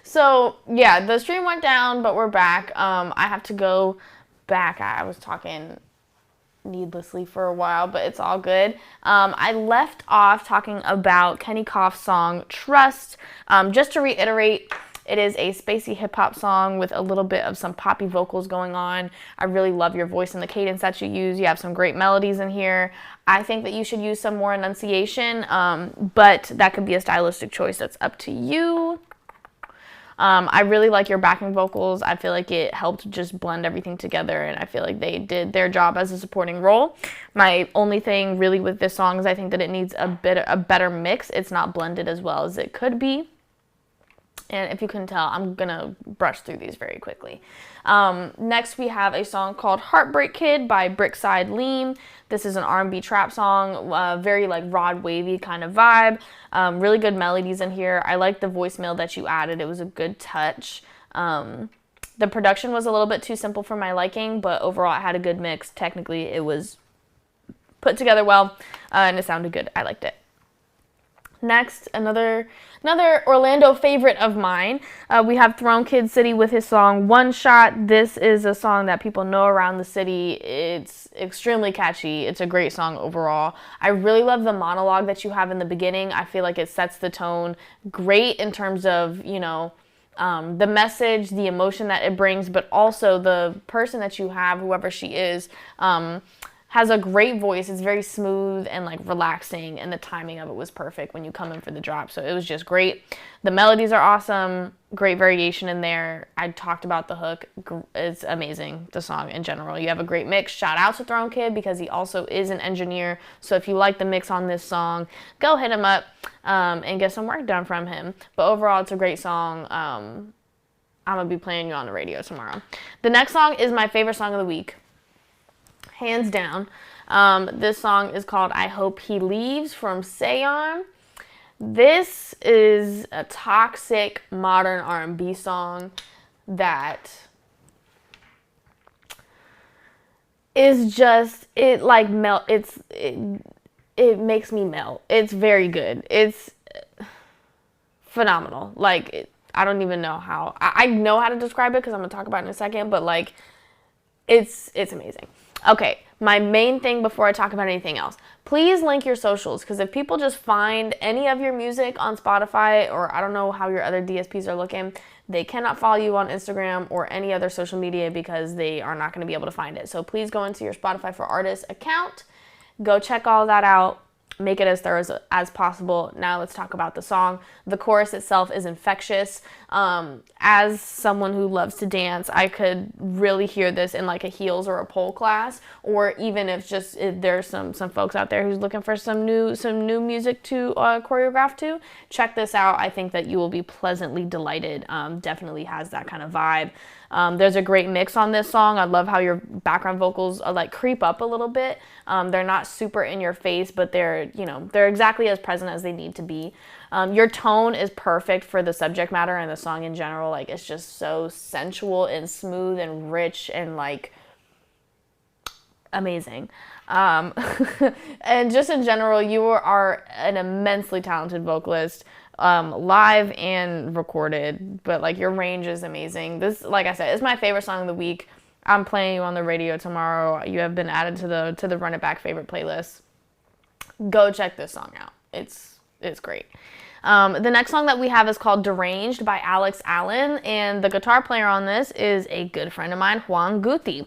So, yeah, the stream went down, but we're back. I have to go back. I was talking needlessly for a while, but it's all good. I left off talking about Kenny Koff's song Trust. Just to reiterate, it is a spacey hip hop song with a little bit of some poppy vocals going on. I really love your voice and the cadence that you use. You have some great melodies in here. I think that you should use some more enunciation, but that could be a stylistic choice. That's up to you. I really like your backing vocals. I feel like it helped just blend everything together, and I feel like they did their job as a supporting role. My only thing really with this song is I think that it needs a better mix. It's not blended as well as it could be. And if you can tell, I'm going to brush through these very quickly. Next, we have a song called Heartbreak Kid by Brickside Lean. This is an R&B trap song, very like Rod Wavy kind of vibe. Really good melodies in here. I like the voicemail that you added. It was a good touch. The production was a little bit too simple for my liking, but overall it had a good mix. Technically, it was put together well, and it sounded good. I liked it. Next, another Orlando favorite of mine. We have Throne Kid City with his song One Shot. This is a song that people know around the city. It's extremely catchy. It's a great song overall. I really love the monologue that you have in the beginning. I feel like it sets the tone great in terms of, the message, the emotion that it brings, but also the person that you have, whoever she is, has a great voice. It's very smooth and like relaxing, and the timing of it was perfect when you come in for the drop. So it was just great. The melodies are awesome. Great variation in there. I talked about the hook. It's amazing, the song in general. You have a great mix. Shout out to Throne Kid because he also is an engineer. So if you like the mix on this song, go hit him up and get some work done from him. But overall, it's a great song. I'm going to be playing you on the radio tomorrow. The next song is my favorite song of the week. Hands down. This song is called I Hope He Leaves from Sayon. This is a toxic modern R&B song that is just, it makes me melt. It's very good. It's phenomenal. I don't even know how. I know how to describe it because I'm going to talk about it in a second, but it's amazing. Okay, my main thing before I talk about anything else, please link your socials, because if people just find any of your music on Spotify, or I don't know how your other DSPs are looking, they cannot follow you on Instagram or any other social media because they are not going to be able to find it. So please go into your Spotify for Artists account, go check all that out. Make it as thorough as possible. Now let's talk about the song. The chorus itself is infectious. As someone who loves to dance, I could really hear this in like a heels or a pole class, or even if there's some folks out there who's looking for some new music to choreograph to. Check this out. I think that you will be pleasantly delighted. Definitely has that kind of vibe. There's a great mix on this song. I love how your background vocals creep up a little bit. They're not super in your face, but they're exactly as present as they need to be. Your tone is perfect for the subject matter and the song in general. It's just so sensual and smooth and rich and amazing. And just in general, you are an immensely talented vocalist. Live and recorded, but your range is amazing. This, like I said, is my favorite song of the week. I'm playing you on the radio tomorrow. You have been added to the Run It Back favorite playlist. Go check this song out. It's great. The next song that we have is called Deranged by Alex Allen, and the guitar player on this is a good friend of mine, Juan Guthi.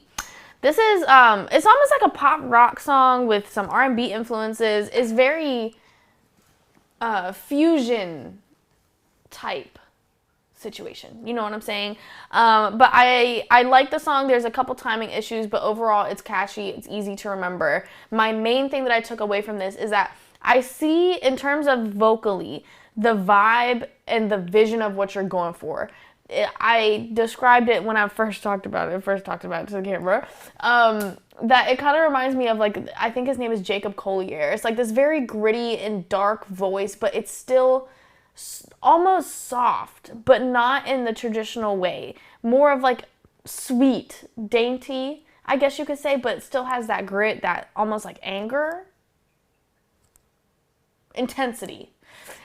This is it's almost like a pop rock song with some R&B influences. It's very fusion type situation. You know what I'm saying? But I like the song. There's a couple timing issues, but overall it's catchy. It's easy to remember. My main thing that I took away from this is that I see, in terms of vocally, the vibe and the vision of what you're going for. I described it when I first talked about it to the camera, that it kind of reminds me of I think his name is Jacob Collier. It's this very gritty and dark voice, but it's still almost soft, but not in the traditional way. More of sweet, dainty, I guess you could say, but it still has that grit, that almost anger, intensity.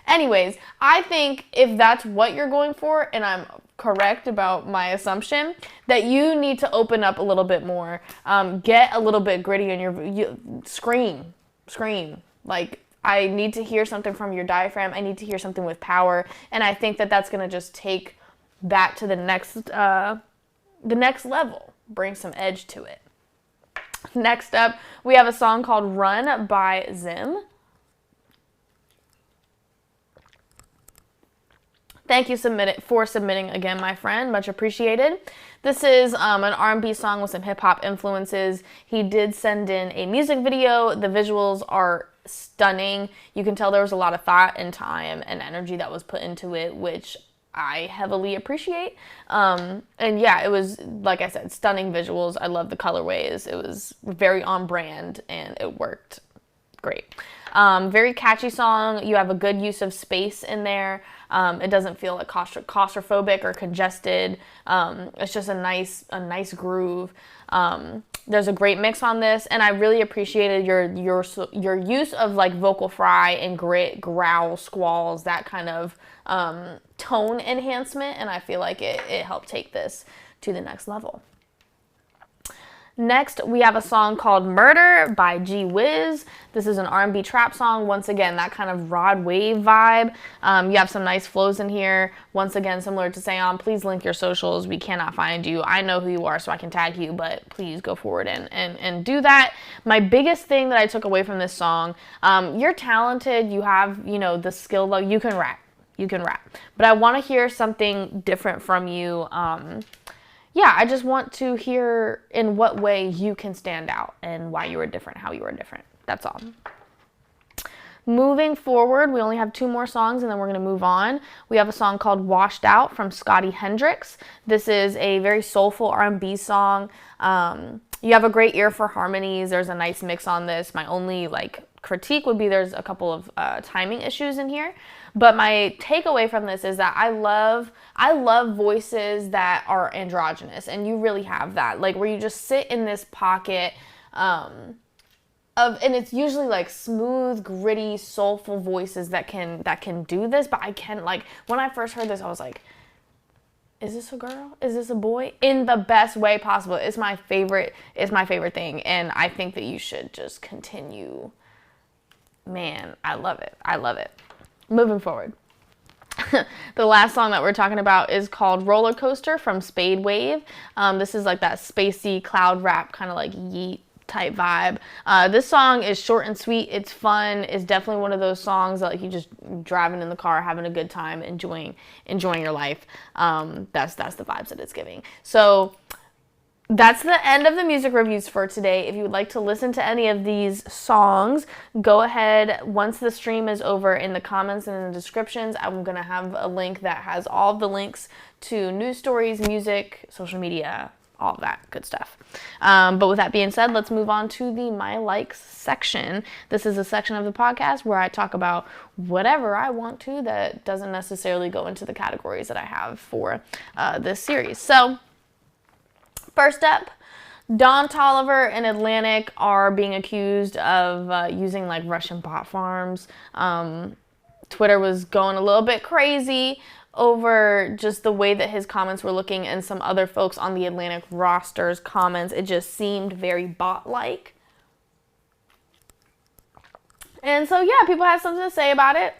Anyways, I think if that's what you're going for, and I'm correct about my assumption, that you need to open up a little bit more, get a little bit gritty in your scream. Like, I need to hear something from your diaphragm. I need to hear something with power, and I think that that's gonna just take that to the next level, bring some edge to it. Next up, we have a song called Run by Zim. Thank you for submitting again, my friend. Much appreciated. This is an R&B song with some hip-hop influences. He did send in a music video. The visuals are stunning. You can tell there was a lot of thought and time and energy that was put into it, which I heavily appreciate. And yeah, it was, like I said, stunning visuals. I love the colorways. It was very on brand, and it worked great. Very catchy song. You have a good use of space in there. It doesn't feel like claustrophobic or congested. It's just a nice groove. There's a great mix on this, and I really appreciated your use of like vocal fry and grit, growl, squalls, that kind of tone enhancement, and I feel like it helped take this to the next level. Next, we have a song called Murder by G Wiz. This is an R&B trap song. Once again, that kind of Rod Wave vibe. You have some nice flows in here. Once again, similar to Sayon, please link your socials. We cannot find you. I know who you are, so I can tag you, but please go forward and do that. My biggest thing that I took away from this song, you're talented. You have, the skill, though. You can rap. But I want to hear something different from you. Yeah, I just want to hear in what way you can stand out and why you were different, how you were different. That's all. Moving forward, we only have 2 more songs and then we're going to move on. We have a song called Washed Out from Scotty Hendricks. This is a very soulful R&B song. You have a great ear for harmonies. There's a nice mix on this. My only critique would be there's a couple of timing issues in here. But my takeaway from this is that I love voices that are androgynous, and you really have that, like where you just sit in this pocket and it's usually like smooth, gritty, soulful voices that can do this. But I can, when I first heard this, I was like, is this a girl? Is this a boy? In the best way possible. It's my favorite thing, and I think that you should just continue. Man, I love it. Moving forward. The last song that we're talking about is called Roller Coaster from Spade Wave. This is like that spacey cloud rap kind of like yeet type vibe. This song is short and sweet. It's fun. It's definitely one of those songs that you just driving in the car, having a good time, enjoying your life. That's the vibes that it's giving. So that's the end of the music reviews for today. If you would like to listen to any of these songs, go ahead. Once the stream is over, in the comments and in the descriptions, I'm going to have a link that has all of the links to news stories, music, social media, all that good stuff. But with that being said, let's move on to the My Likes section. This is a section of the podcast where I talk about whatever I want to that doesn't necessarily go into the categories that I have for this series. So, first up, Don Toliver and Atlantic are being accused of using Russian bot farms. Twitter was going a little bit crazy over just the way that his comments were looking, and some other folks on the Atlantic roster's comments. It just seemed very bot-like. And so, yeah, people had something to say about it.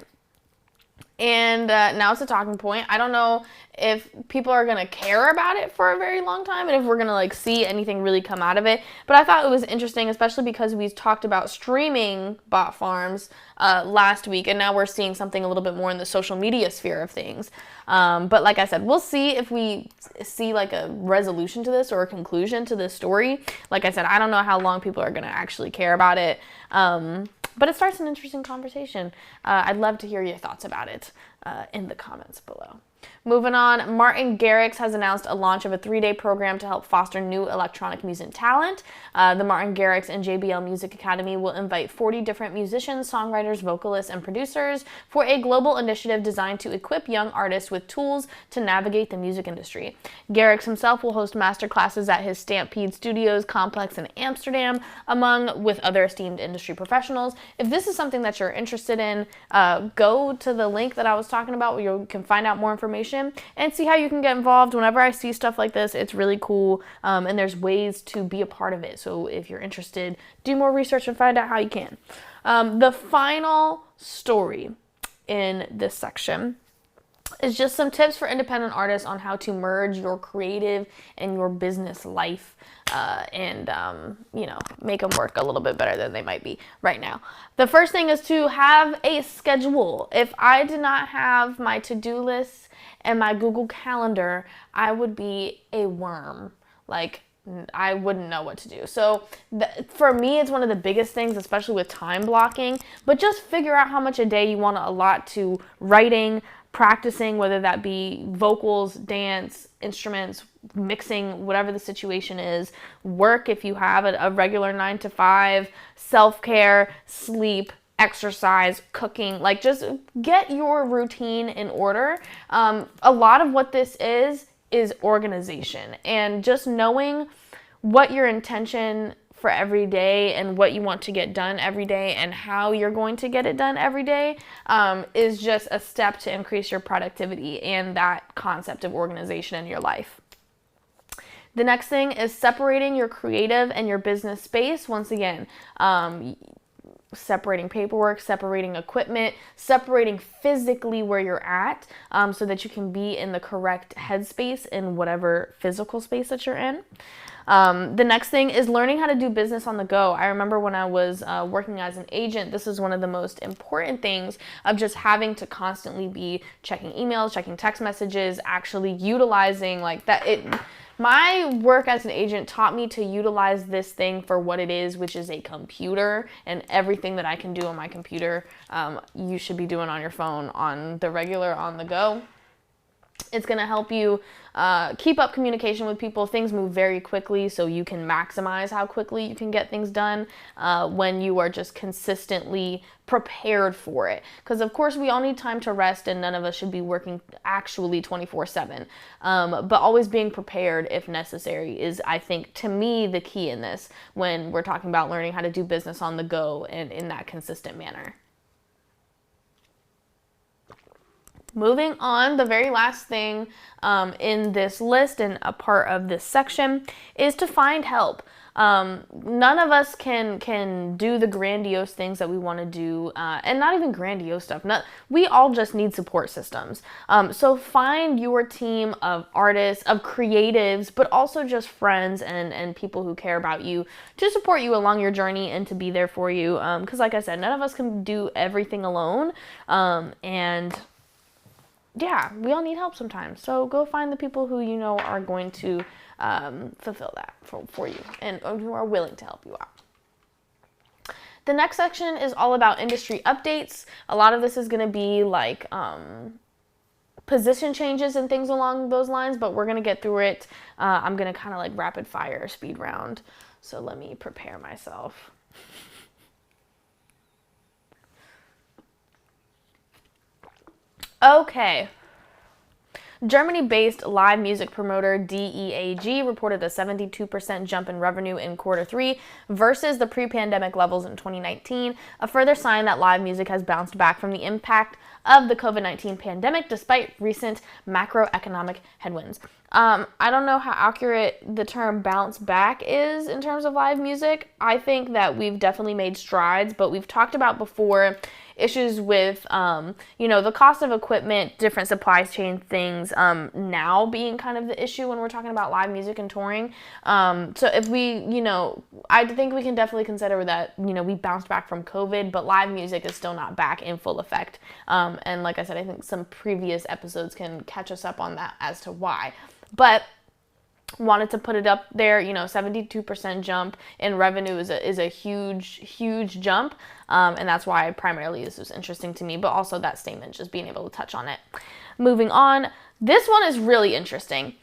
And now it's a talking point. I don't know if people are going to care about it for a very long time and if we're going to see anything really come out of it. But I thought it was interesting, especially because we talked about streaming bot farms last week, and now we're seeing something a little bit more in the social media sphere of things. But like I said, we'll see if we see a resolution to this or a conclusion to this story. Like I said, I don't know how long people are going to actually care about it. But it starts an interesting conversation. I'd love to hear your thoughts about it in the comments below. Moving on, Martin Garrix has announced a launch of a 3-day program to help foster new electronic music talent. The Martin Garrix and JBL Music Academy will invite 40 different musicians, songwriters, vocalists, and producers for a global initiative designed to equip young artists with tools to navigate the music industry. Garrix himself will host masterclasses at his Stampede Studios complex in Amsterdam, among with other esteemed industry professionals. If this is something that you're interested in, go to the link that I was talking about where you can find out more information and see how you can get involved. Whenever I see stuff like this, it's really cool, and there's ways to be a part of it. So if you're interested, do more research and find out how you can. The final story in this section is just some tips for independent artists on how to merge your creative and your business life, and make them work a little bit better than they might be right now. The first thing is to have a schedule. If I did not have my to-do list and my Google Calendar, I would be a worm. Like, I wouldn't know what to do. So for me, it's one of the biggest things, especially with time blocking. But just figure out how much a day you want to allot to writing, practicing, whether that be vocals, dance, instruments, mixing, whatever the situation is, work if you have a regular 9 to 5, self-care, sleep, exercise, cooking. Like, just get your routine in order. A lot of what this is organization, and just knowing what your intention for every day and what you want to get done every day and how you're going to get it done every day is just a step to increase your productivity and that concept of organization in your life. The next thing is separating your creative and your business space. Once again, separating paperwork, separating equipment, separating physically where you're at, so that you can be in the correct headspace in whatever physical space that you're in. The next thing is learning how to do business on the go. I remember when I was working as an agent, this is one of the most important things of just having to constantly be checking emails, checking text messages, actually utilizing like that. My work as an agent taught me to utilize this thing for what it is, which is a computer, and everything that I can do on my computer, you should be doing on your phone on the regular, on the go. It's going to help you keep up communication with people. Things move very quickly, so you can maximize how quickly you can get things done when you are just consistently prepared for it. Because, of course, we all need time to rest, and none of us should be working actually 24/7. But always being prepared if necessary is, I think, to me, the key in this when we're talking about learning how to do business on the go and in that consistent manner. Moving on, the very last thing in this list and a part of this section is to find help. None of us can do the grandiose things that we want to do, and not even grandiose stuff. We all just need support systems. So find your team of artists, of creatives, but also just friends and people who care about you to support you along your journey and to be there for you. Because like I said, none of us can do everything alone. And yeah, we all need help sometimes. So go find the people who you know are going to fulfill that for you and who are willing to help you out. The next section is all about industry updates. A lot of this is going to be like position changes and things along those lines, but we're going to get through it. I'm going to kind of like rapid fire speed round. So let me prepare myself. Okay. Germany-based live music promoter DEAG reported a 72% jump in revenue in Q3 versus the pre-pandemic levels in 2019, a further sign that live music has bounced back from the impact of the COVID-19 pandemic despite recent macroeconomic headwinds. I don't know how accurate the term bounce back is in terms of live music. I think that we've definitely made strides, but we've talked about before issues with, the cost of equipment, different supply chain things, now being kind of the issue when we're talking about live music and touring. So if we, I think we can definitely consider that, we bounced back from COVID, but live music is still not back in full effect. And like I said, I think some previous episodes can catch us up on that as to why. But wanted to put it up there, 72% jump in revenue is a huge jump. And that's why primarily this was interesting to me, but also that statement, just being able to touch on it. Moving on, This one is really interesting.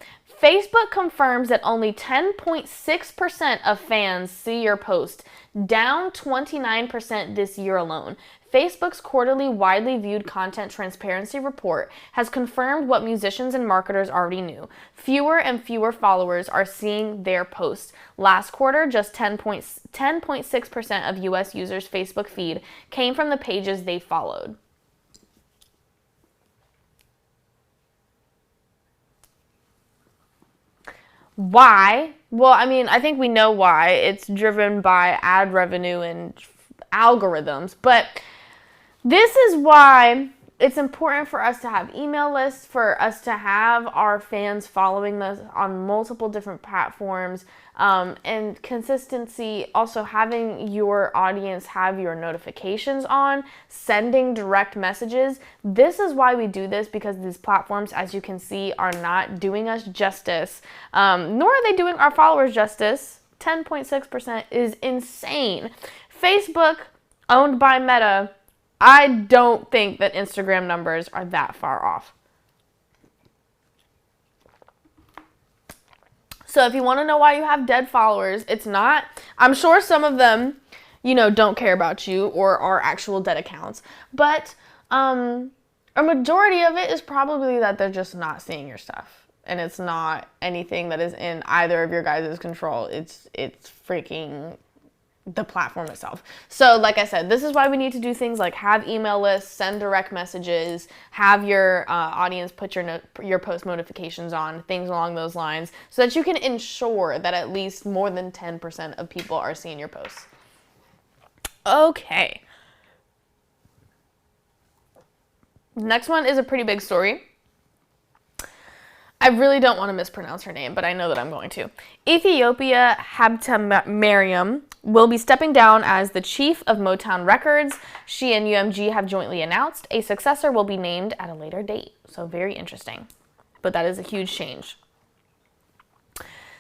Facebook confirms that only 10.6% of fans see your post, down 29% this year alone. Facebook's quarterly widely viewed content transparency report has confirmed what musicians and marketers already knew. Fewer and fewer followers are seeing their posts. Last quarter, just 10.6% of US users' Facebook feed came from the pages they followed. Why? Well, I mean, I think we know why. It's driven by ad revenue and algorithms. But this is why it's important for us to have email lists, for us to have our fans following us on multiple different platforms, and consistency, also having your audience have your notifications on, sending direct messages. This is why we do this, because these platforms, as you can see, are not doing us justice, nor are they doing our followers justice. 10.6% is insane. Facebook, owned by Meta, I don't think that Instagram numbers are that far off. So if you want to know why you have dead followers, it's not, I'm sure some of them, don't care about you or are actual dead accounts. But a majority of it is probably that they're just not seeing your stuff. And it's not anything that is in either of your guys' control. It's freaking the platform itself. So like I said, this is why we need to do things like have email lists, send direct messages, have your audience put your post notifications on, things along those lines, so that you can ensure that at least more than 10% of people are seeing your posts. Okay. Next one is a pretty big story. I really don't want to mispronounce her name, but I know that I'm going to. Ethiopia Habtemariam will be stepping down as the chief of Motown Records. She and UMG have jointly announced a successor will be named at a later date. So very interesting. But that is a huge change.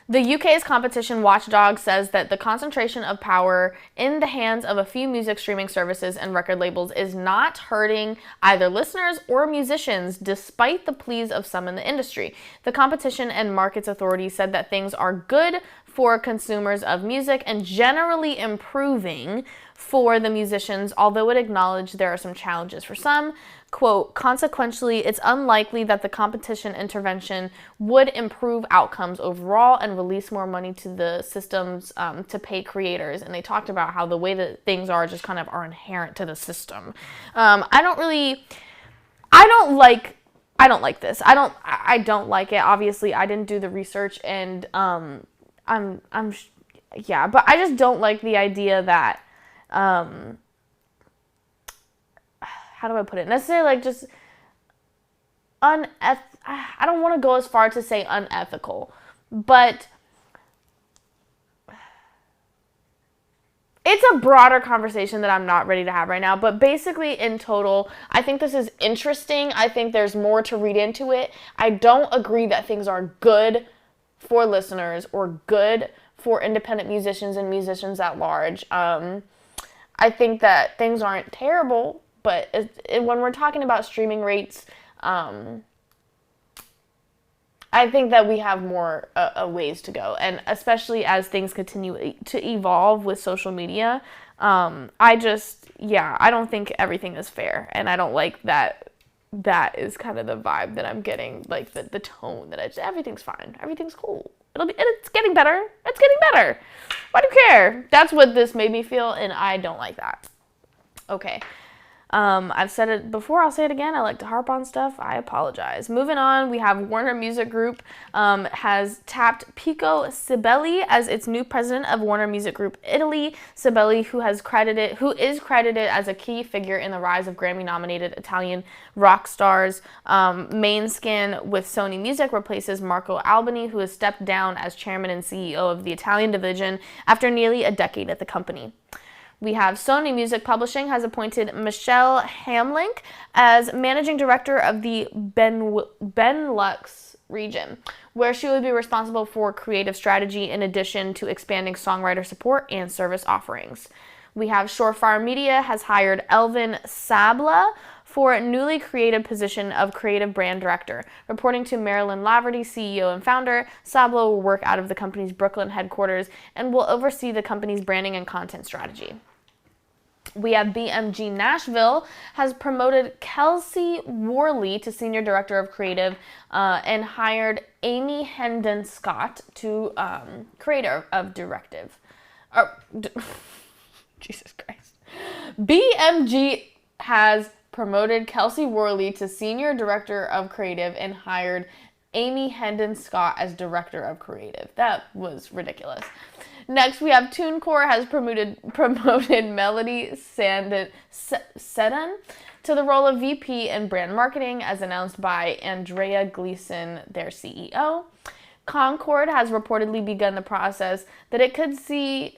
The UK's competition watchdog says that the concentration of power in the hands of a few music streaming services and record labels is not hurting either listeners or musicians, despite the pleas of some in the industry. The Competition and Markets Authority said that things are good for consumers of music and generally improving for the musicians, although it acknowledged there are some challenges for some. Quote, consequently, it's unlikely that the competition intervention would improve outcomes overall and release more money to the systems to pay creators. And they talked about how the way that things are just kind of are inherent to the system. I don't like this. I don't like it. Obviously, I didn't do the research, and but I just don't like the idea that how do I put it? Necessarily like just I don't want to go as far to say unethical, but it's a broader conversation that I'm not ready to have right now. But basically, in total, I think this is interesting. I think there's more to read into it. I don't agree that things are good for listeners or good for independent musicians and musicians at large. I think that things aren't terrible. But when we're talking about streaming rates, I think that we have more ways to go. And especially as things continue to evolve with social media, I don't think everything is fair. And I don't like that. That is kind of the vibe that I'm getting, like the tone that everything's fine. Everything's cool. It's getting better. It's getting better. Why do you care? That's what this made me feel, and I don't like that. Okay. I've said it before, I'll say it again. I like to harp on stuff. I apologize. Moving on, we have Warner Music Group has tapped Pico Sibeli as its new president of Warner Music Group Italy. Sibeli, who is credited as a key figure in the rise of Grammy-nominated Italian rock stars. Mainskin with Sony Music replaces Marco Albani, who has stepped down as chairman and CEO of the Italian division after nearly a decade at the company. We have Sony Music Publishing has appointed Michelle Hamlink as managing director of the Benelux region, where she will be responsible for creative strategy in addition to expanding songwriter support and service offerings. We have Shorefire Media has hired Elvin Sabla for a newly created position of Creative Brand Director. Reporting to Marilyn Laverty, CEO and founder, Sablo will work out of the company's Brooklyn headquarters and will oversee the company's branding and content strategy. We have BMG Nashville has promoted Kelsey Worley to Senior Director of Creative and hired Amy Hendon Scott to Creator of Directive. Jesus Christ. BMG has promoted Kelsey Worley to Senior Director of Creative and hired Amy Hendon Scott as Director of Creative. That was ridiculous. Next, we have TuneCore has promoted Melody Seddon to the role of VP in Brand Marketing, as announced by Andrea Gleason, their CEO. Concord has reportedly begun a process that could see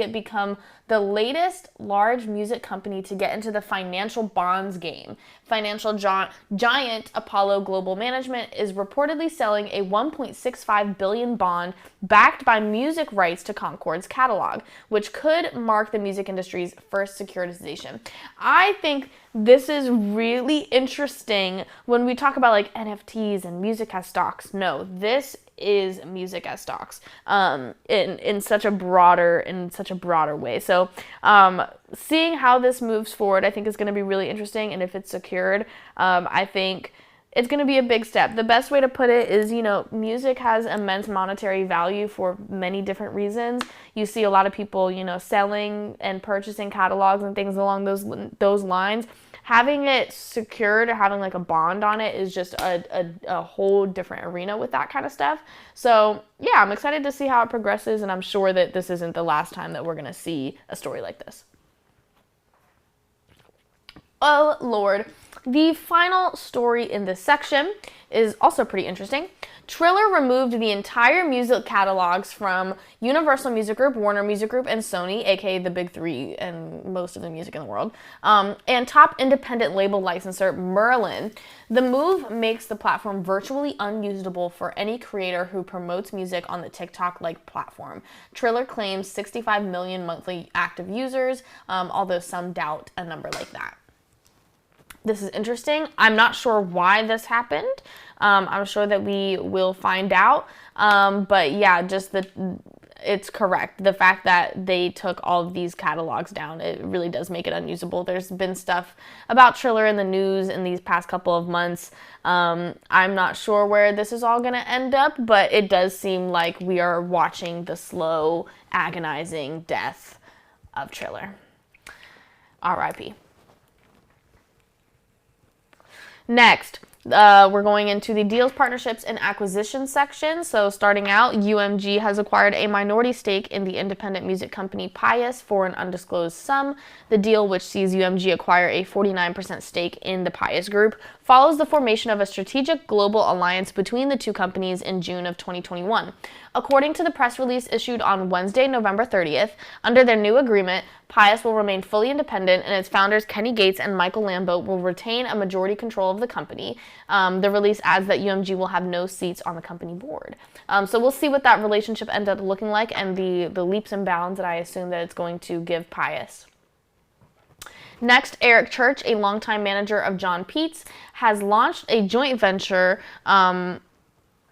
it become the latest large music company to get into the financial bonds game. Financial giant Apollo Global Management is reportedly selling a $1.65 billion bond backed by music rights to Concord's catalog, which could mark the music industry's first securitization. I think this is really interesting when we talk about like NFTs and music as stocks. No, this is music as stocks in such a broader way. So seeing how this moves forward, I think is going to be really interesting. And if it's secured, I think it's going to be a big step. The best way to put it is, music has immense monetary value for many different reasons. You see a lot of people, selling and purchasing catalogs and things along those lines. Having it secured or having like a bond on it is just a whole different arena with that kind of stuff. So yeah, I'm excited to see how it progresses, and I'm sure that this isn't the last time that we're going to see a story like this. Oh Lord. The final story in this section is also pretty interesting. Triller removed the entire music catalogs from Universal Music Group, Warner Music Group, and Sony, aka the big three and most of the music in the world, and top independent label licensor Merlin. The move makes the platform virtually unusable for any creator who promotes music on the TikTok-like platform. Triller claims 65 million monthly active users, although some doubt a number like that. This is interesting. I'm not sure why this happened. I'm sure that we will find out. But yeah, it's correct. The fact that they took all of these catalogs down, it really does make it unusable. There's been stuff about Triller in the news in these past couple of months. I'm not sure where this is all going to end up, but it does seem like we are watching the slow, agonizing death of Triller. R.I.P. Next, we're going into the deals, partnerships, and acquisitions section. So starting out, UMG has acquired a minority stake in the independent music company Pius for an undisclosed sum. The deal, which sees UMG acquire a 49% stake in the Pius Group, follows the formation of a strategic global alliance between the two companies in June of 2021. According to the press release issued on Wednesday, November 30th, under their new agreement, Pius will remain fully independent, and its founders Kenny Gates and Michael Lambo will retain a majority control of the company. The release adds that UMG will have no seats on the company board. So we'll see what that relationship ends up looking like and the leaps and bounds that I assume that it's going to give Pius. Next, Eric Church, a longtime manager of John Peets, has launched a joint venture on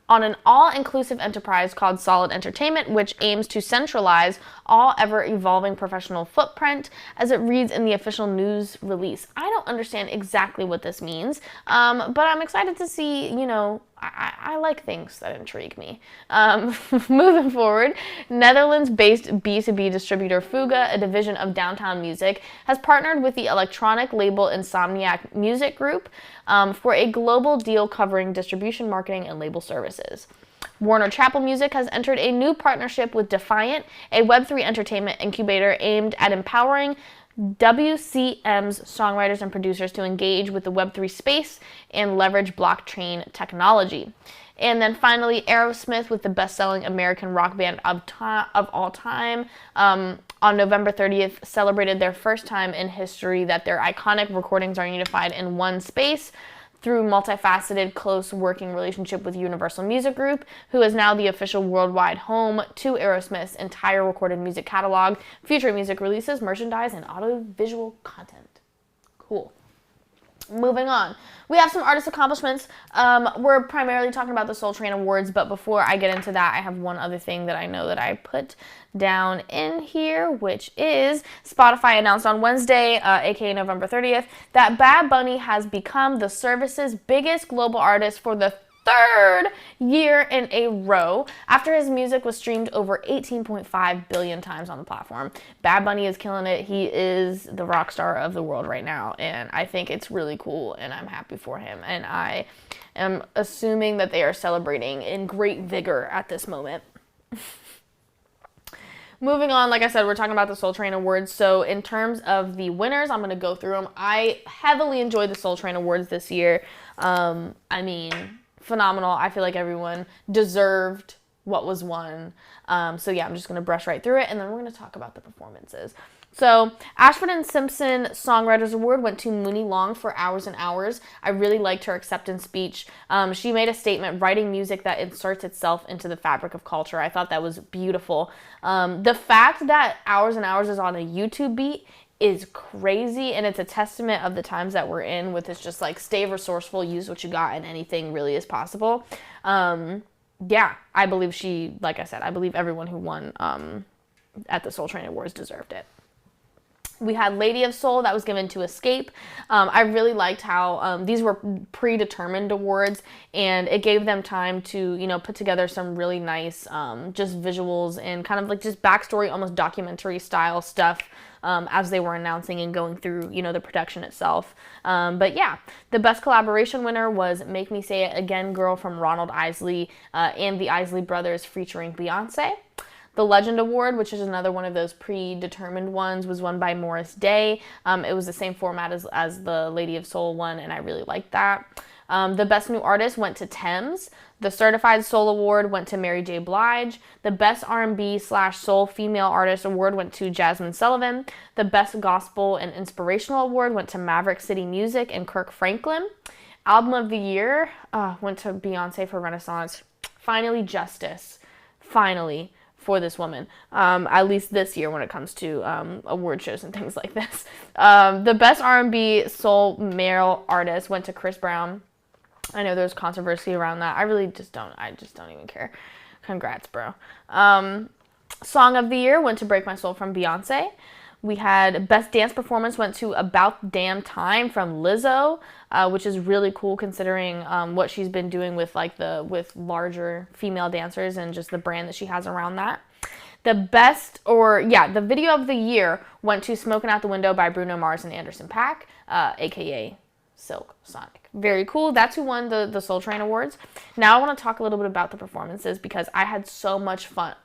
an all-inclusive enterprise called Solid Entertainment, which aims to centralize all ever-evolving professional footprint, as it reads in the official news release. I don't understand exactly what this means, but I'm excited to see, I like things that intrigue me. Moving forward, Netherlands-based B2B distributor Fuga, a division of Downtown Music, has partnered with the electronic label Insomniac Music Group for a global deal covering distribution, marketing, and label services. Warner Chappell Music has entered a new partnership with Defiant, a Web3 entertainment incubator aimed at empowering WCM's songwriters and producers to engage with the Web3 space and leverage blockchain technology. And then finally, Aerosmith, with the best-selling American rock band of all time, on November 30th, celebrated their first time in history that their iconic recordings are unified in one space through multifaceted, close working relationship with Universal Music Group, who is now the official worldwide home to Aerosmith's entire recorded music catalog, future music releases, merchandise, and audiovisual content. Cool. Moving on, we have some artist accomplishments. We're primarily talking about the Soul Train Awards, but before I get into that, I have one other thing that I know that I put down in here, which is Spotify announced on Wednesday, aka November 30th, that Bad Bunny has become the service's biggest global artist for the third year in a row after his music was streamed over 18.5 billion times on the platform. Bad Bunny is killing it. He is the rock star of the world right now, and I think it's really cool, and I'm happy for him, and I am assuming that they are celebrating in great vigor at this moment. Moving on, like I said, we're talking about the Soul Train Awards. So in terms of the winners, I'm going to go through them. I heavily enjoyed the Soul Train Awards this year. Phenomenal. I feel like everyone deserved what was won. So yeah, I'm just going to brush right through it, and then we're going to talk about the performances. So Ashford and Simpson Songwriters Award went to Mooney Long for Hours and Hours. I really liked her acceptance speech. She made a statement, writing music that inserts itself into the fabric of culture. I thought that was beautiful. The fact that Hours and Hours is on a YouTube beat is crazy, and it's a testament of the times that we're in, with it's just like, stay resourceful, use what you got, and anything really is possible. Yeah, I believe she, like I said, I believe everyone who won at the Soul Train Awards deserved it. We had Lady of Soul that was given to Escape. I really liked how these were predetermined awards, and it gave them time to, you know, put together some really nice just visuals and kind of like just backstory, almost documentary style stuff as they were announcing and going through, you know, the production itself. But yeah, the best collaboration winner was Make Me Say It Again Girl from Ronald Isley and the Isley Brothers featuring Beyonce. The Legend Award, which is another one of those predetermined ones, was won by Morris Day. It was the same format as the Lady of Soul one, and I really liked that. The Best New Artist went to Thames. The Certified Soul Award went to Mary J. Blige. The Best R&B/Soul Female Artist Award went to Jasmine Sullivan. The Best Gospel and Inspirational Award went to Maverick City Music and Kirk Franklin. Album of the Year went to Beyonce for Renaissance. Finally, justice. Finally. For this woman, at least this year when it comes to award shows and things like this. The Best R&B Soul Male Artist went to Chris Brown. I know there's controversy around that. I just don't even care. Congrats, bro. Song of the Year went to Break My Soul from Beyonce. We had Best Dance Performance went to About Damn Time from Lizzo, which is really cool considering what she's been doing with with larger female dancers and just the brand that she has around that. The Video of the Year went to Smoking Out the Window by Bruno Mars and Anderson .Paak, aka Silk Sonic. Very cool. That's who won the Soul Train Awards. Now I want to talk a little bit about the performances because I had so much fun.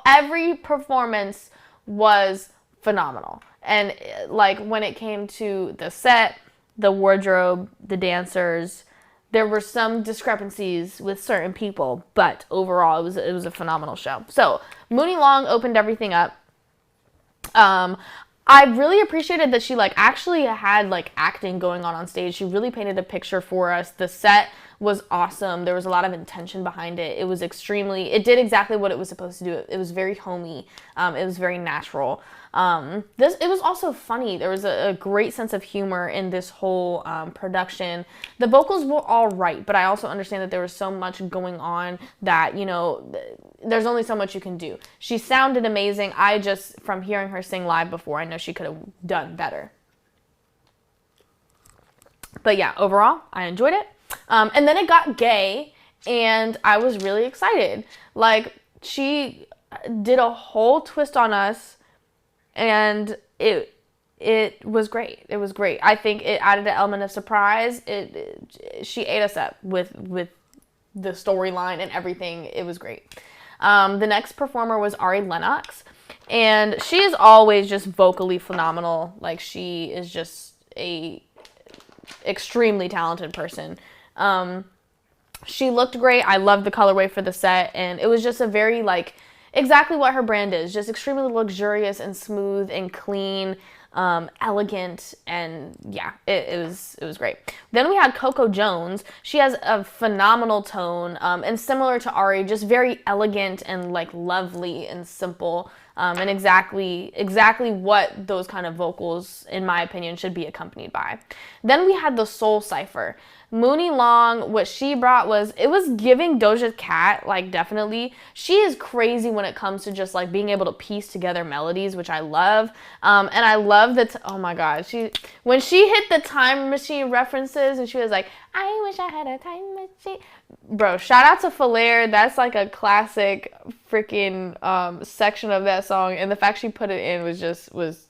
Every performance was phenomenal. And like when it came to the set, the wardrobe, the dancers, there were some discrepancies with certain people, but overall it was a phenomenal show. So Mooney Long opened everything up. I really appreciated that she actually had acting going on stage. She really painted a picture for us. The set was awesome. There was a lot of intention behind it. It did exactly what it was supposed to do. It was very homey. It was very natural. It was also funny. There was a great sense of humor in this whole production. The vocals were all right, but I also understand that there was so much going on that, there's only so much you can do. She sounded amazing. From hearing her sing live before, I know she could have done better. But yeah, overall, I enjoyed it. And then it got gay, and I was really excited. She did a whole twist on us, and it was great. It was great. I think it added an element of surprise. She ate us up with the storyline and everything. It was great. The next performer was Ari Lennox, and she is always just vocally phenomenal. She is just a extremely talented person. She looked great. I loved the colorway for the set, and it was just a very exactly what her brand is, just extremely luxurious and smooth and clean. elegant, and yeah, it was great. Then we had Coco Jones. She has a phenomenal tone, and similar to Ari, just very elegant and like lovely and simple. And exactly what those kind of vocals, in my opinion, should be accompanied by. Then we had the Soul Cypher. Mooney Long, what she brought it was giving Doja Cat, like, definitely. She is crazy when it comes to just like being able to piece together melodies, which I love. And I love that. Oh my God, when she hit the time machine references and she was like, "I wish I had a time machine." Bro, shout out to Falair. That's like a classic freaking section of that song, and the fact she put it in was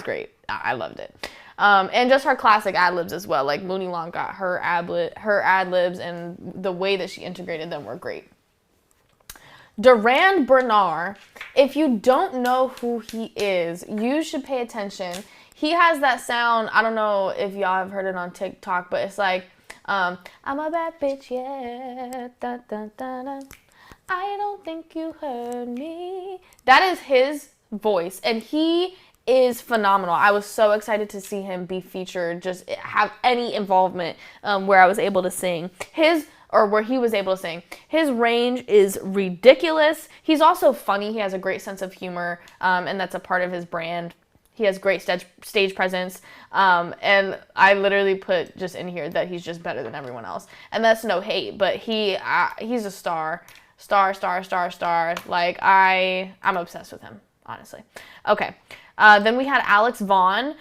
great. I loved it. And just her classic ad-libs as well. Like, Mooney Long got her ad-libs, and the way that she integrated them were great. Durand Bernarr, if you don't know who he is, you should pay attention. He has that sound, I don't know if y'all have heard it on TikTok, but it's like, I'm a bad bitch, yeah, da, da, da, da. I don't think you heard me. That is his voice, and he is phenomenal. I was so excited to see him be featured, just have any involvement where I was able to sing. Where he was able to sing. His range is ridiculous. He's also funny. He has a great sense of humor, and that's a part of his brand. He has great stage presence, and I literally put just in here that he's just better than everyone else. And that's no hate, but he's a star. Like, I'm obsessed with him, honestly. Okay. Then we had Alex Vaughn.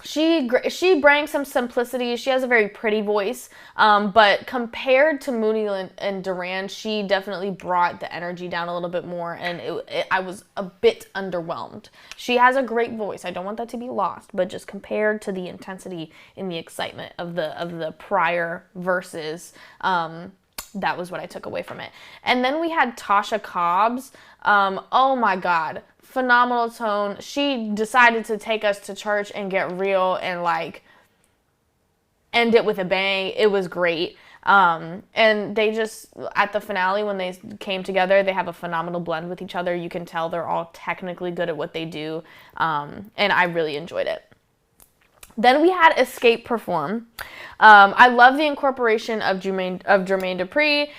She brings some simplicity. She has a very pretty voice, but compared to Mooney and Durand, she definitely brought the energy down a little bit more, and I was a bit underwhelmed. She has a great voice. I don't want that to be lost, but just compared to the intensity and the excitement of the prior verses, that was what I took away from it. And then we had Tasha Cobbs. Oh my God. Phenomenal tone. She decided to take us to church and get real and like end it with a bang. It was great. And they just, at the finale, when they came together, they have a phenomenal blend with each other. You can tell they're all technically good at what they do. And I really enjoyed it. Then we had Escape perform. I love the incorporation of Jermaine Dupri.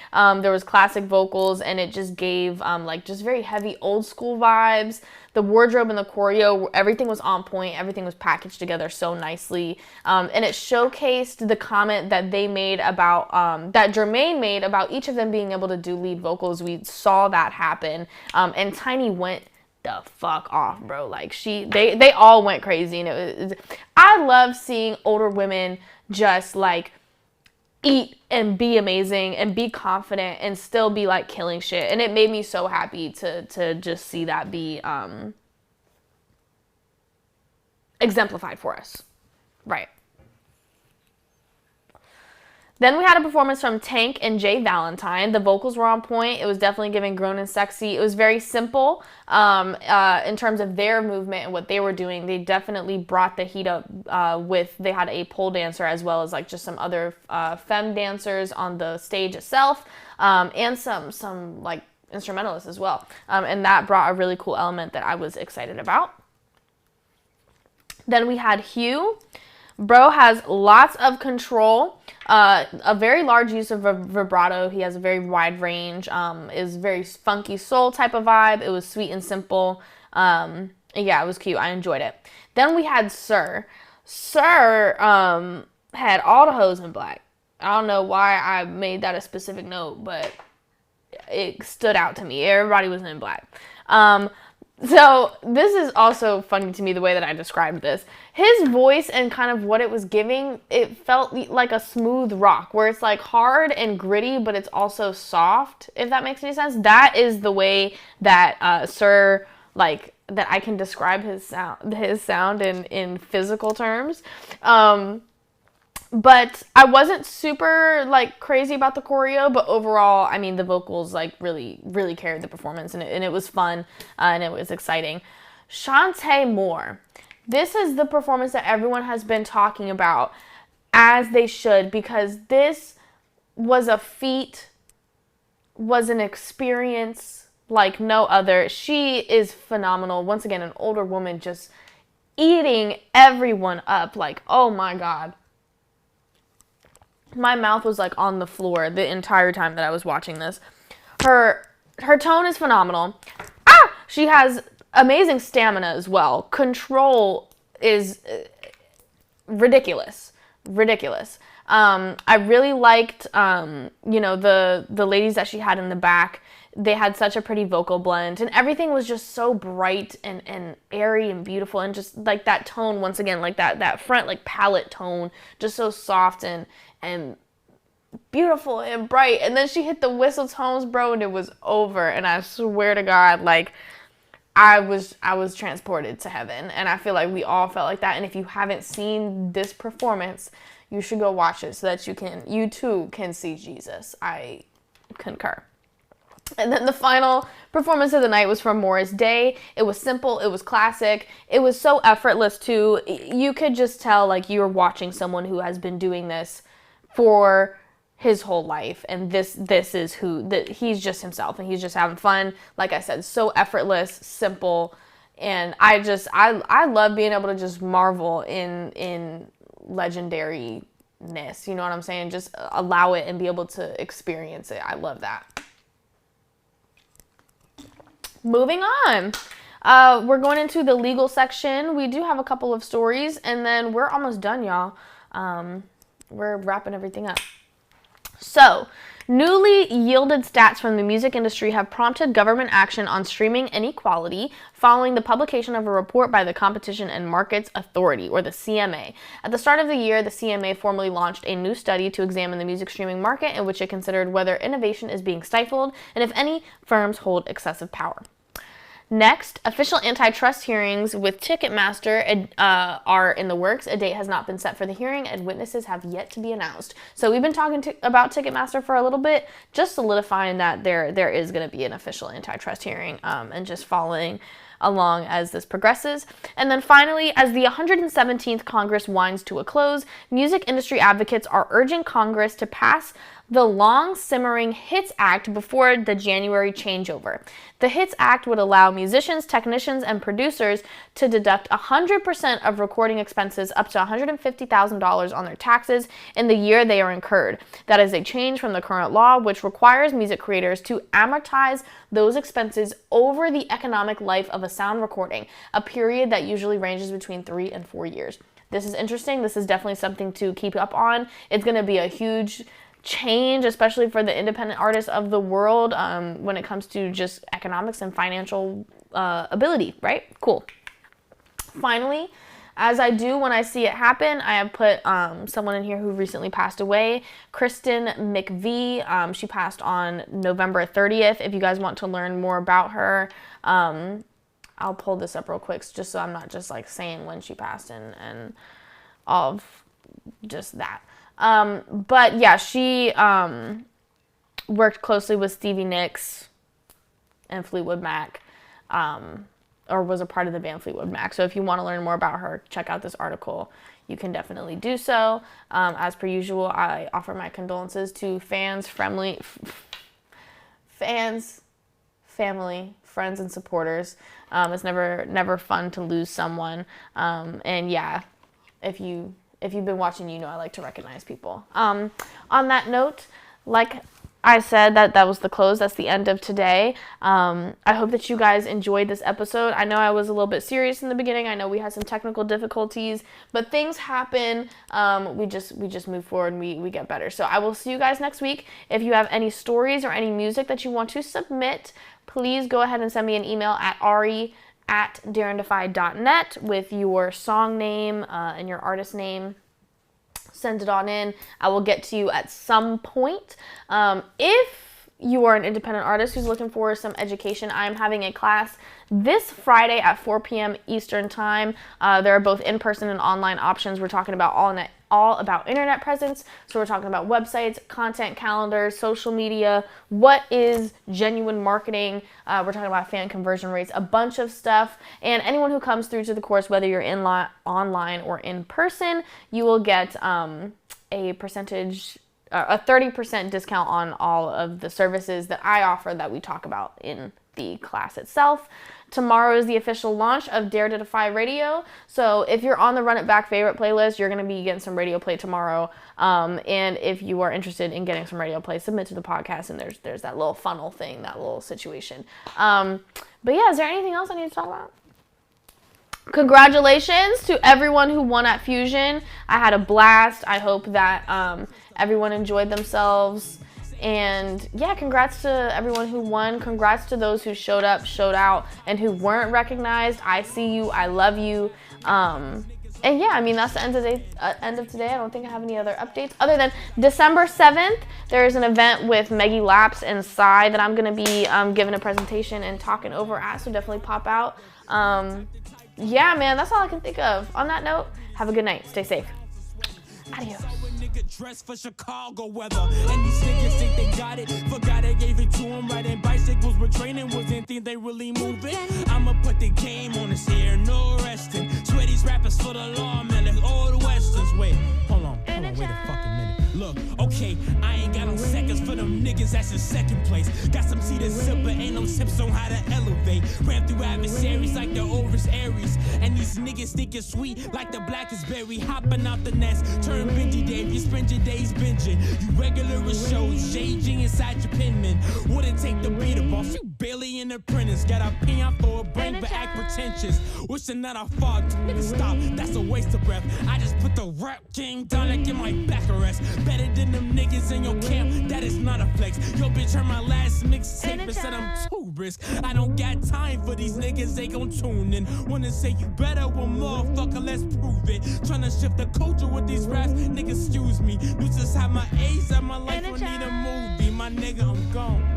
There was classic vocals, and it just gave like just very heavy old school vibes. The wardrobe and the choreo, everything was on point. Everything was packaged together so nicely, and it showcased the comment that they made about that Jermaine made about each of them being able to do lead vocals. We saw that happen, and Tiny went the fuck off, bro. Like, they all went crazy, and I love seeing older women just like eat and be amazing and be confident and still be like killing shit, and it made me so happy to just see that be exemplified for us. Right. Then we had a performance from Tank and Jay Valentine. The vocals were on point. It was definitely giving grown and sexy. It was very simple in terms of their movement and what they were doing. They definitely brought the heat up they had a pole dancer as well as like just some other femme dancers on the stage itself, and some like instrumentalists as well. And that brought a really cool element that I was excited about. Then we had Hugh. Bro has lots of control, a very large use of vibrato. He has a very wide range, is very funky soul type of vibe. It was sweet and simple. Yeah, it was cute. I enjoyed it. Then we had Sir. Sir had all the hoes in black. I don't know why I made that a specific note, but it stood out to me. Everybody was in black. So this is also funny to me, the way that I described this. His voice and kind of what it was giving, it felt like a smooth rock, where it's like hard and gritty, but it's also soft, if that makes any sense. That is the way that Sir, like, that I can describe his sound in physical terms. But I wasn't super, like, crazy about the choreo, but overall, I mean, the vocals, like, really, really carried the performance, and it was fun, and it was exciting. Shantae Moore. This is the performance that everyone has been talking about, as they should, because this was a feat, was an experience like no other. She is phenomenal. Once again, an older woman just eating everyone up. Like, oh my God. My mouth was like on the floor the entire time that I was watching this. Her tone is phenomenal. She has amazing stamina as well. Control is ridiculous. I really liked, the ladies that she had in the back. They had such a pretty vocal blend, and everything was just so bright and airy and beautiful, and just like that tone, once again, like that front like palette tone, just so soft and beautiful and bright. And then she hit the whistle tones, bro, and it was over. And I swear to God, like I was transported to heaven, and I feel like we all felt like that. And if you haven't seen this performance, you should go watch it so that you too can see Jesus. I concur. And then the final performance of the night was from Morris Day. It was simple. It was classic. It was so effortless too. You could just tell like you were watching someone who has been doing this for his whole life, and this is he's just himself, and he's just having fun. Like I said, so effortless, simple, and I love being able to just marvel in legendariness. You know what I'm saying? Just allow it and be able to experience it. I love that. Moving on. We're going into the legal section. We do have a couple of stories, and then we're almost done, y'all. We're wrapping everything up. So, newly yielded stats from the music industry have prompted government action on streaming inequality following the publication of a report by the Competition and Markets Authority, or the CMA. At the start of the year, the CMA formally launched a new study to examine the music streaming market, in which it considered whether innovation is being stifled and if any firms hold excessive power. Next, official antitrust hearings with Ticketmaster are in the works. A date has not been set for the hearing, and witnesses have yet to be announced. So we've been talking about Ticketmaster for a little bit, just solidifying that there is going to be an official antitrust hearing, and just following along as this progresses. And then finally, as the 117th Congress winds to a close, music industry advocates are urging Congress to pass the long-simmering HITS Act before the January changeover. The HITS Act would allow musicians, technicians, and producers to deduct 100% of recording expenses up to $150,000 on their taxes in the year they are incurred. That is a change from the current law, which requires music creators to amortize those expenses over the economic life of a sound recording, a period that usually ranges between 3 and 4 years. This is interesting. This is definitely something to keep up on. It's going to be a huge change, especially for the independent artists of the world, when it comes to just economics and financial ability, right? Cool. Finally, as I do when I see it happen, I have put someone in here who recently passed away, Kristen McVie. She passed on November 30th. If you guys want to learn more about her, I'll pull this up real quick just so I'm not just like saying when she passed and all of just that. But yeah, she worked closely with Stevie Nicks and Fleetwood Mac, or was a part of the band Fleetwood Mac. So if you want to learn more about her, check out this article. You can definitely do so. As per usual, I offer my condolences to fans, family, friends, and supporters. It's never fun to lose someone. And yeah, if you've been watching, you know I like to recognize people. On that note, like I said, that was the close. That's the end of today. I hope that you guys enjoyed this episode. I know I was a little bit serious in the beginning. I know we had some technical difficulties, but things happen. We just move forward and we get better. So I will see you guys next week. If you have any stories or any music that you want to submit, please go ahead and send me an email at ari@darendefy.net with your song name and your artist name. Send it on in. I will get to you at some point. If you are an independent artist who's looking for some education, I'm having a class this Friday at 4 p.m. Eastern Time. There are both in-person and online options. We're talking about all about internet presence. So we're talking about websites, content calendars, social media, what is genuine marketing. We're talking about fan conversion rates, a bunch of stuff. And anyone who comes through to the course, whether you're online or in person, you will get a 30% discount on all of the services that I offer that we talk about in the class itself. tomorrow is the official launch of Dare to Defy Radio. So if you're on the Run It Back favorite playlist, you're going to be getting some radio play tomorrow. And if you are interested in getting some radio play, submit to the podcast, and there's that little funnel thing, that little situation. But yeah, is there anything else I need to talk about? Congratulations to everyone who won at Fusion. I had a blast. I hope that everyone enjoyed themselves. And yeah, congrats to everyone who won. Congrats to those who showed up, showed out, and who weren't recognized. I see you. I love you. And yeah, I mean, that's the end of today. I don't think I have any other updates other than December 7th. There is an event with Meggie Laps and Psy that I'm going to be giving a presentation and talking over at, so definitely pop out. Yeah, man, that's all I can think of. On that note, have a good night. Stay safe. Adios. Dress for Chicago weather, and these niggas think they got it. Forgot I gave it to them. Riding bicycles with training wasn't think they really moving. I'ma put the game on this here, no resting. Swear these rappers for the law, man, like old westerns. Wait, hold on, wait a fucking minute. Look, okay, I ain't got no seconds for them niggas that's in second place. Got some tea to sip, but ain't no tips on how to elevate. Ran through adversaries like the Oris Aries, and these niggas think it's sweet like the blackest berry. Hopping out the nest, turn Benji Dave, you spend your days binging. You regular shows, JG inside your penman. Wouldn't take the beat up off, you barely in the apprentice. Got a peon for a brain, but act pretentious. Wishing that I fought, niggas stop, that's a waste of breath. I just put the rap game down like in my back arrest. Better than them niggas in your camp, that is not a flex. Yo, bitch, heard my last mixtape and said I'm too brisk. I don't got time for these niggas, they gon' tune in. Wanna say you better, well, motherfucker, let's prove it. Tryna shift the culture with these raps, niggas, excuse me. You just have my A's and my life will need a movie. My nigga, I'm gone.